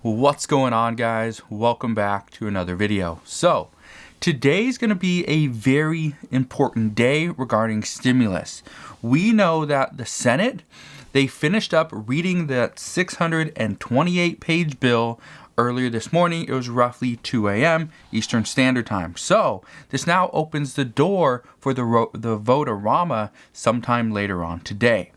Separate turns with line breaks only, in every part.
What's going on, guys? Welcome back to another video. So today's going to be a very important day regarding stimulus. We know that the Senate, they finished up reading that 628 page bill earlier this morning. It was roughly 2 a.m. Eastern Standard Time. So this now opens the door for the vote-a-rama sometime later on today.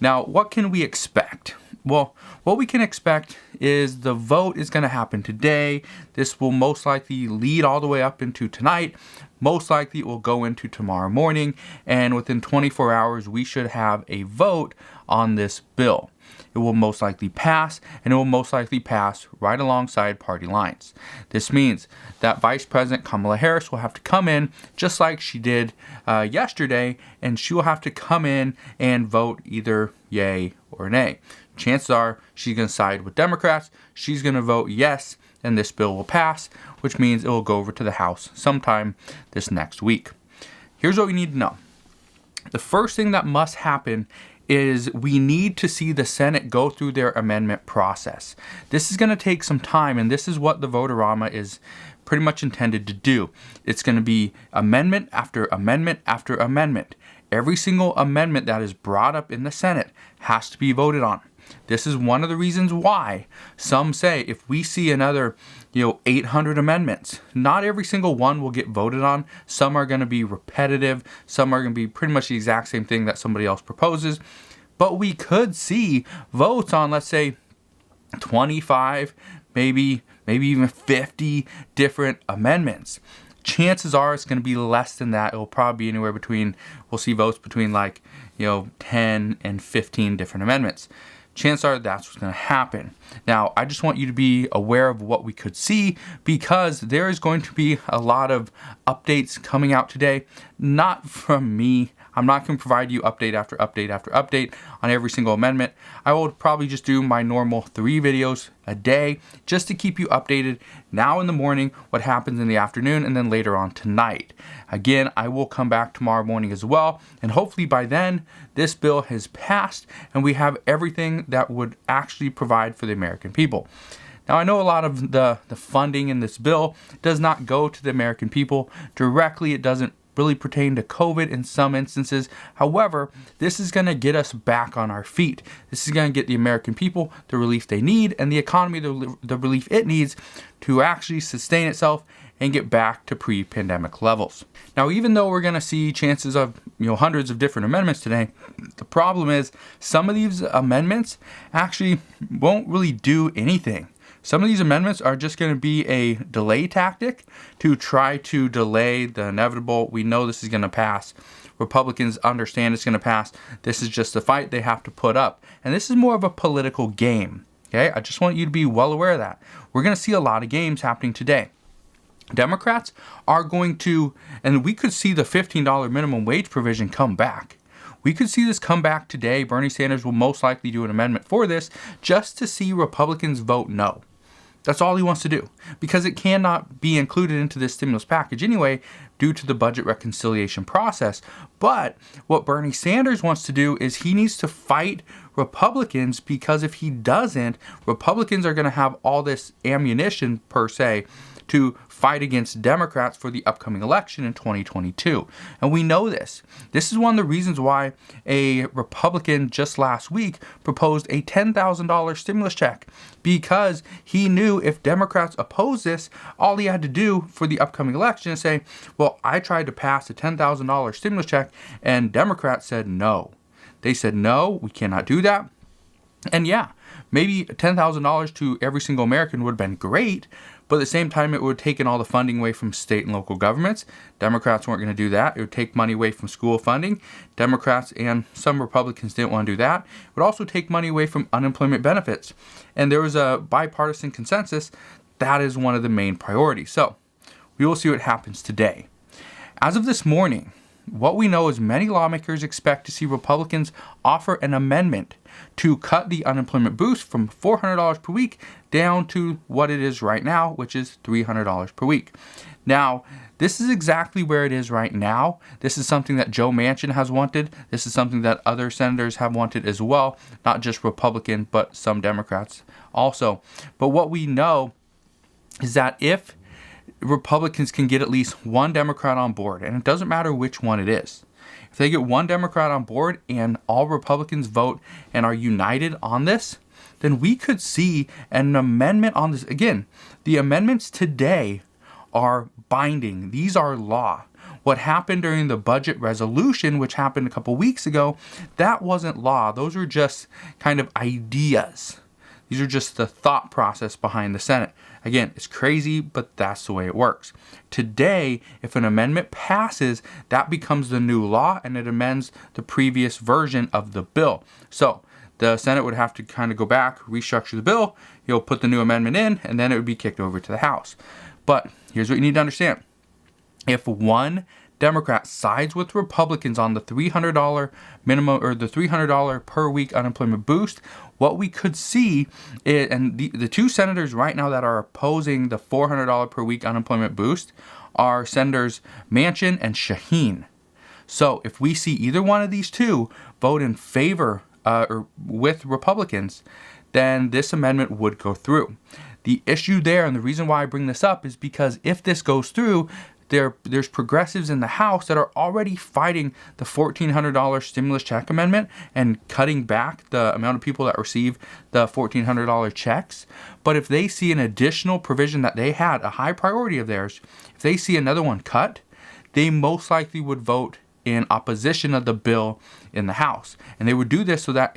Now, what can we expect? Well, what we can expect is the vote is going to happen today. This will most likely lead all the way up into tonight. Most likely it will go into tomorrow morning. And within 24 hours, we should have a vote on this bill. It will most likely pass, and it will most likely pass right alongside party lines. This means that Vice President Kamala Harris will have to come in just like she did yesterday, and she will have to come in and vote either yay or nay. Chances are she's going to side with Democrats. She's going to vote yes, and this bill will pass, which means it will go over to the House sometime this next week. Here's what we need to know. The first thing that must happen is we need to see the Senate go through their amendment process. This is going to take some time, and this is what the vote-a-rama is pretty much intended to do. It's going to be amendment after amendment after amendment. Every single amendment that is brought up in the Senate has to be voted on. This is one of the reasons why some say if we see another 800 amendments, not every single one will get voted on. Some are going to be repetitive. Some are going to be pretty much the exact same thing that somebody else proposes. But we could see votes on, let's say, 25, maybe even 50 different amendments. Chances are it's going to be less than that. It will probably be anywhere between, we'll see votes between 10 and 15 different amendments. Chances are that's what's going to happen. Now, I just want you to be aware of what we could see, because there is going to be a lot of updates coming out today, not from me. I'm not going to provide you update after update after update on every single amendment. I will probably just do my normal 3 videos a day just to keep you updated now in the morning, what happens in the afternoon, and then later on tonight. Again, I will come back tomorrow morning as well, and hopefully by then this bill has passed and we have everything that would actually provide for the American people. Now, I know a lot of the funding in this bill does not go to the American people directly. It doesn't really pertain to COVID in some instances. However, this is going to get us back on our feet. This is going to get the American people the relief they need, and the economy the relief it needs to actually sustain itself and get back to pre-pandemic levels. Now, even though we're going to see chances of hundreds of different amendments today, the problem is some of these amendments actually won't really do anything. Some of these amendments are just going to be a delay tactic to try to delay the inevitable. We know this is going to pass. Republicans understand it's going to pass. This is just a fight they have to put up. And this is more of a political game. Okay, I just want you to be well aware of that. We're going to see a lot of games happening today. Democrats are going to, and we could see the $15 minimum wage provision come back. We could see this come back today. Bernie Sanders will most likely do an amendment for this just to see Republicans vote no. That's all he wants to do, because it cannot be included into this stimulus package anyway due to the budget reconciliation process. But what Bernie Sanders wants to do is he needs to fight Republicans, because if he doesn't, Republicans are going to have all this ammunition, per se, to fight against Democrats for the upcoming election in 2022. And we know this. This is one of the reasons why a Republican just last week proposed a $10,000 stimulus check, because he knew if Democrats oppose this, all he had to do for the upcoming election is say, well, I tried to pass a $10,000 stimulus check and Democrats said no. They said, no, we cannot do that. And yeah, maybe $10,000 to every single American would have been great, but at the same time, it would have taken all the funding away from state and local governments. Democrats weren't going to do that. It would take money away from school funding. Democrats and some Republicans didn't want to do that. It would also take money away from unemployment benefits. And there was a bipartisan consensus that is one of the main priorities. So we will see what happens today. As of this morning, what we know is many lawmakers expect to see Republicans offer an amendment to cut the unemployment boost from $400 per week down to what it is right now, which is $300 per week. Now, this is exactly where it is right now. This is something that Joe Manchin has wanted. This is something that other senators have wanted as well, not just Republican, but some Democrats also. But what we know is that if Republicans can get at least one Democrat on board, and it doesn't matter which one it is, if they get one Democrat on board and all Republicans vote and are united on this, then we could see an amendment on this. Again, the amendments today are binding. These are law. What happened during the budget resolution, which happened a couple weeks ago, that wasn't law. Those were just kind of ideas. These are just the thought process behind the Senate. Again, it's crazy, but that's the way it works. Today, if an amendment passes, that becomes the new law and it amends the previous version of the bill. So the Senate would have to kind of go back, restructure the bill, you'll put the new amendment in, and then it would be kicked over to the House. But here's what you need to understand. If one Democrat sides with Republicans on the $300 minimum or the $300 per week unemployment boost, what we could see is, and the two senators right now that are opposing the $400 per week unemployment boost are Senators Manchin and Shaheen. So if we see either one of these two vote in favor or with Republicans, then this amendment would go through. The issue there, and the reason why I bring this up, is because if this goes through, there's progressives in the House that are already fighting the $1,400 stimulus check amendment and cutting back the amount of people that receive the $1,400 checks. But if they see an additional provision that they had, a high priority of theirs, if they see another one cut, they most likely would vote in opposition of the bill in the House. And they would do this so that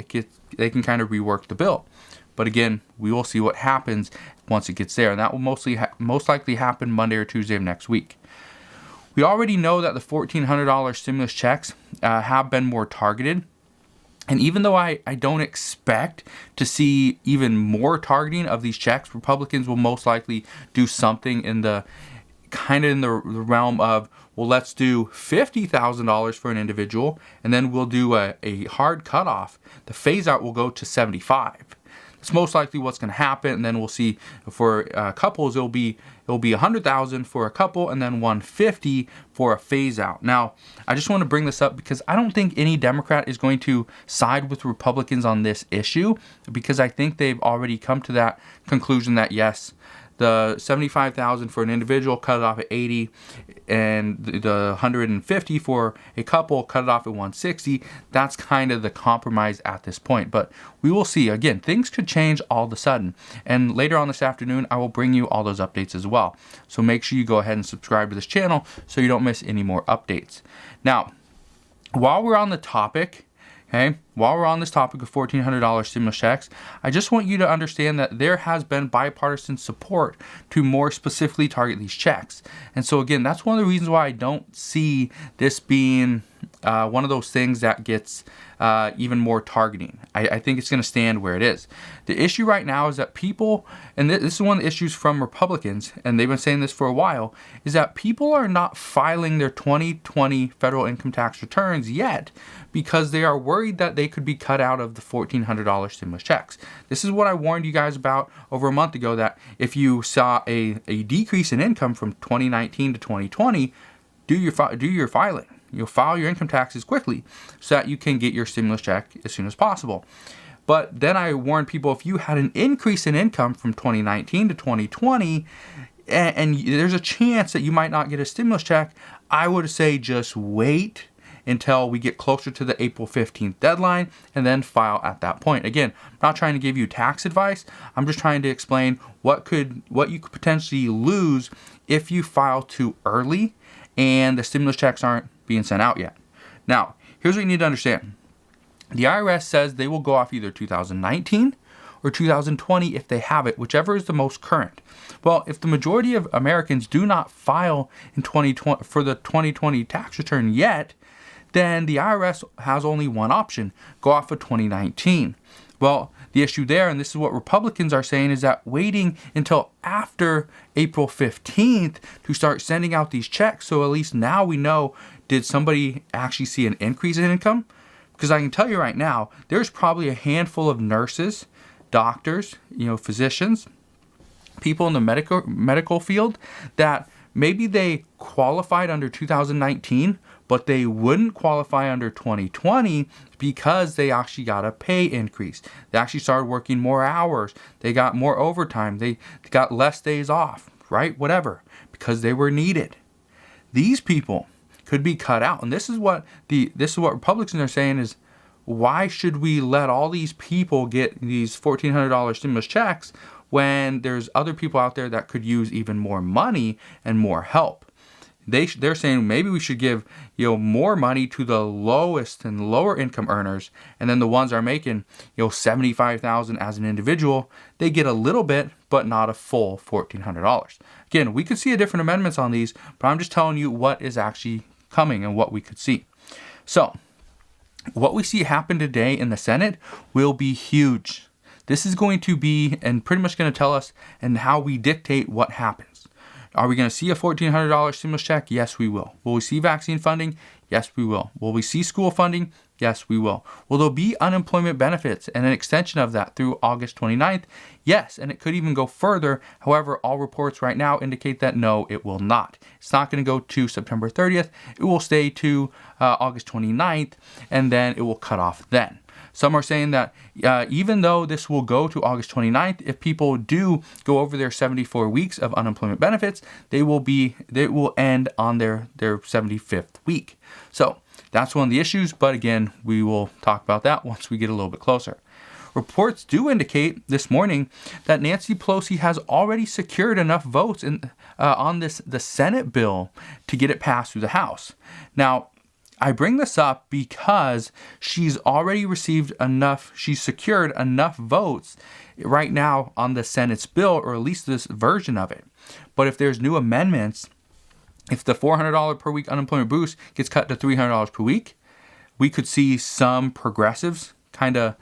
they can kind of rework the bill. But again, we will see what happens once it gets there. And that will most likely happen Monday or Tuesday of next week. We already know that the $1,400 stimulus checks have been more targeted. And even though I don't expect to see even more targeting of these checks, Republicans will most likely do something in the realm of, well, let's do $50,000 for an individual, and then we'll do a hard cutoff. The phase out will go to $75,000. It's most likely what's going to happen, and then we'll see for couples it'll be $100,000 for a couple, and then $150,000 for a phase out. Now, I just want to bring this up because I don't think any Democrat is going to side with Republicans on this issue, because I think they've already come to that conclusion that yes, the $75,000 for an individual, cut it off at $80,000, and the $150,000 for a couple, cut it off at $160,000. That's kind of the compromise at this point. But we will see. Again, things could change all of a sudden. And later on this afternoon, I will bring you all those updates as well. So make sure you go ahead and subscribe to this channel so you don't miss any more updates. Now, while we're on the topic, while we're on this topic of $1,400 stimulus checks, I just want you to understand that there has been bipartisan support to more specifically target these checks. And so again, that's one of the reasons why I don't see this being one of those things that gets even more targeting. I think it's going to stand where it is. The issue right now is that people, and this is one of the issues from Republicans, and they've been saying this for a while, is that people are not filing their 2020 federal income tax returns yet because they are worried that they could be cut out of the $1,400 stimulus checks. This is what I warned you guys about over a month ago, that if you saw a decrease in income from 2019 to 2020, do your filing. You'll file your income taxes quickly so that you can get your stimulus check as soon as possible. But then I warned people, if you had an increase in income from 2019 to 2020, and there's a chance that you might not get a stimulus check, I would say just wait until we get closer to the April 15th deadline and then file at that point. Again, I'm not trying to give you tax advice. I'm just trying to explain what you could potentially lose if you file too early and the stimulus checks aren't being sent out yet. Now, here's what you need to understand. The IRS says they will go off either 2019 or 2020 if they have it, whichever is the most current. Well, if the majority of Americans do not file in 2020 for the 2020 tax return yet, then the IRS has only one option: go off of 2019. Well, the issue there, and this is what Republicans are saying, is that waiting until after April 15th to start sending out these checks, so at least now we know, did somebody actually see an increase in income? Because I can tell you right now, there's probably a handful of nurses, doctors, physicians, people in the medical field that maybe they qualified under 2019, but they wouldn't qualify under 2020 because they actually got a pay increase. They actually started working more hours. They got more overtime. They got less days off, right? Whatever, because they were needed. These people could be cut out. And this is what Republicans are saying is, why should we let all these people get these $1,400 stimulus checks when there's other people out there that could use even more money and more help? They're saying maybe we should give more money to the lowest and lower income earners, and then the ones that are making $75,000 as an individual, they get a little bit, but not a full $1,400. Again, we could see different amendments on these, but I'm just telling you what is actually coming and what we could see. So what we see happen today in the Senate will be huge. This is going to be, and pretty much going to tell us and how we dictate what happens. Are we going to see a $1,400 stimulus check? Yes, we will. Will we see vaccine funding? Yes, we will. Will we see school funding? Yes, we will. Will there be unemployment benefits and an extension of that through August 29th? Yes, and it could even go further. However, all reports right now indicate that no, it will not. It's not going to go to September 30th. It will stay to August 29th, and then it will cut off then. Some are saying that even though this will go to August 29th, if people do go over their 74 weeks of unemployment benefits, they will end on their 75th week. So that's one of the issues, but again, we will talk about that once we get a little bit closer. Reports do indicate this morning that Nancy Pelosi has already secured enough votes on the Senate bill to get it passed through the House. Now, I bring this up because she's secured enough votes right now on the Senate's bill, or at least this version of it. But if there's new amendments, if the $400 per week unemployment boost gets cut to $300 per week, we could see some progressives kind of,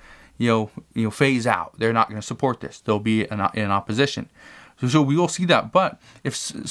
phase out. They're not going to support this. They'll be in opposition. So we will see that. But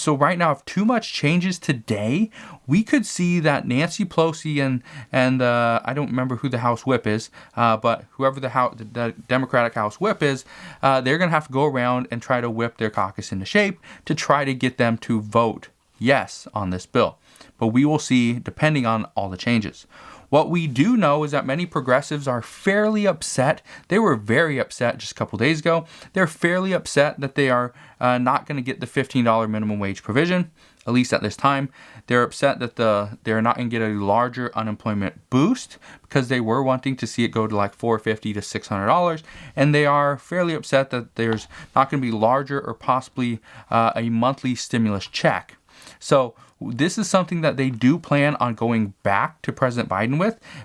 right now, if too much changes today, we could see that Nancy Pelosi and I don't remember who the House Whip is, but whoever the Democratic House Whip is, they're going to have to go around and try to whip their caucus into shape to try to get them to vote yes on this bill. But we will see, depending on all the changes. What we do know is that many progressives are fairly upset. They were very upset just a couple days ago. They're fairly upset that they are not going to get the $15 minimum wage provision, at least at this time. They're upset that they're not going to get a larger unemployment boost because they were wanting to see it go to like $450 to $600. And they are fairly upset that there's not going to be larger or possibly a monthly stimulus check. So this is something that they do plan on going back to President Biden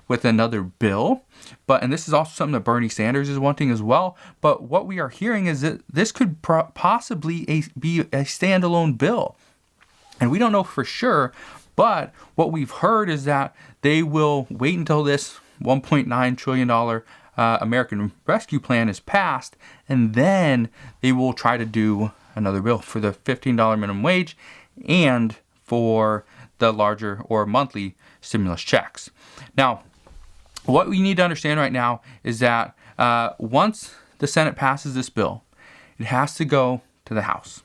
with another bill. And this is also something that Bernie Sanders is wanting as well. But what we are hearing is that this could possibly be a standalone bill. And we don't know for sure, but what we've heard is that they will wait until this $1.9 trillion American Rescue Plan is passed, and then they will try to do another bill for the $15 minimum wage and for the larger or monthly stimulus checks. Now, what we need to understand right now is that once the Senate passes this bill, it has to go to the House.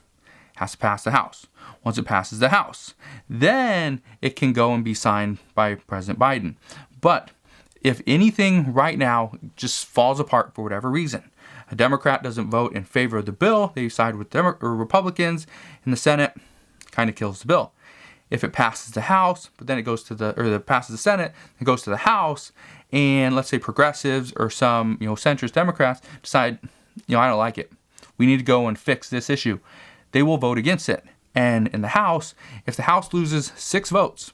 It has to pass the House. Once it passes the House, then it can go and be signed by President Biden. But if anything right now just falls apart for whatever reason, a Democrat doesn't vote in favor of the bill, they side with Republicans in the Senate, kind of kills the bill. If it passes the House, but then it goes to passes the Senate, it goes to the House, and let's say progressives or some centrist Democrats decide, I don't like it. We need to go and fix this issue. They will vote against it. And in the House, if the House loses 6 votes,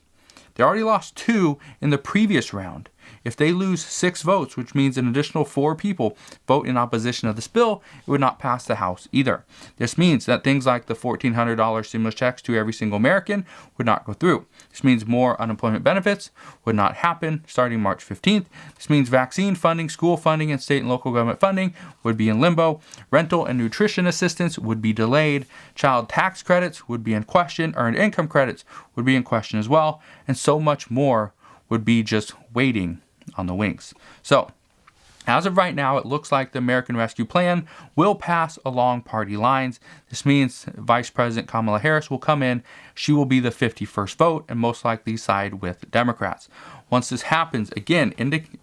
they already lost 2 in the previous round. If they lose 6 votes, which means an additional 4 people vote in opposition of this bill, it would not pass the House either. This means that things like the $1,400 stimulus checks to every single American would not go through. This means more unemployment benefits would not happen starting March 15th. This means vaccine funding, school funding, and state and local government funding would be in limbo. Rental and nutrition assistance would be delayed. Child tax credits would be in question. Earned income credits would be in question as well. And so much more would be just waiting on the wings. So As of right now, it looks like the American Rescue Plan will pass along party lines. This means Vice President Kamala Harris will come in. She will be the 51st vote and most likely side with Democrats. Once this happens, again,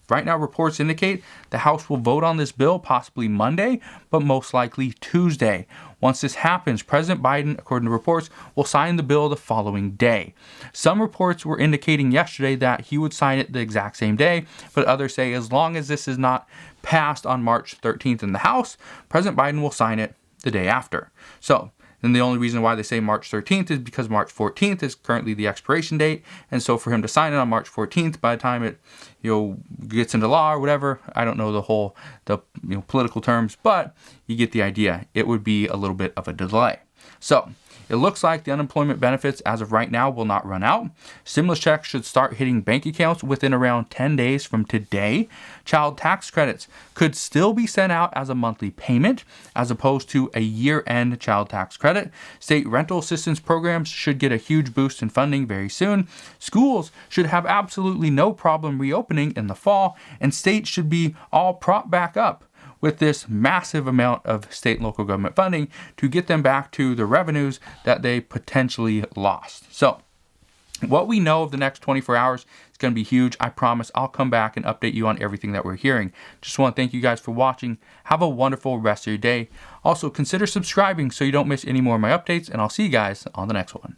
right now reports indicate the House will vote on this bill possibly Monday, but most likely Tuesday. Once this happens, President Biden, according to reports, will sign the bill the following day. Some reports were indicating yesterday that he would sign it the exact same day, but others say as long as this is not passed on March 13th in the House, President Biden will sign it the day after. And the only reason why they say March 13th is because March 14th is currently the expiration date. And so for him to sign it on March 14th, by the time it gets into law or whatever, I don't know the political terms, but you get the idea. It would be a little bit of a delay. So it looks like the unemployment benefits as of right now will not run out. Stimulus checks should start hitting bank accounts within around 10 days from today. Child tax credits could still be sent out as a monthly payment as opposed to a year-end child tax credit. State rental assistance programs should get a huge boost in funding very soon. Schools should have absolutely no problem reopening in the fall, and states should be all propped back up with this massive amount of state and local government funding to get them back to the revenues that they potentially lost. So what we know of the next 24 hours is going to be huge. I promise I'll come back and update you on everything that we're hearing. Just want to thank you guys for watching. Have a wonderful rest of your day. Also, consider subscribing so you don't miss any more of my updates, and I'll see you guys on the next one.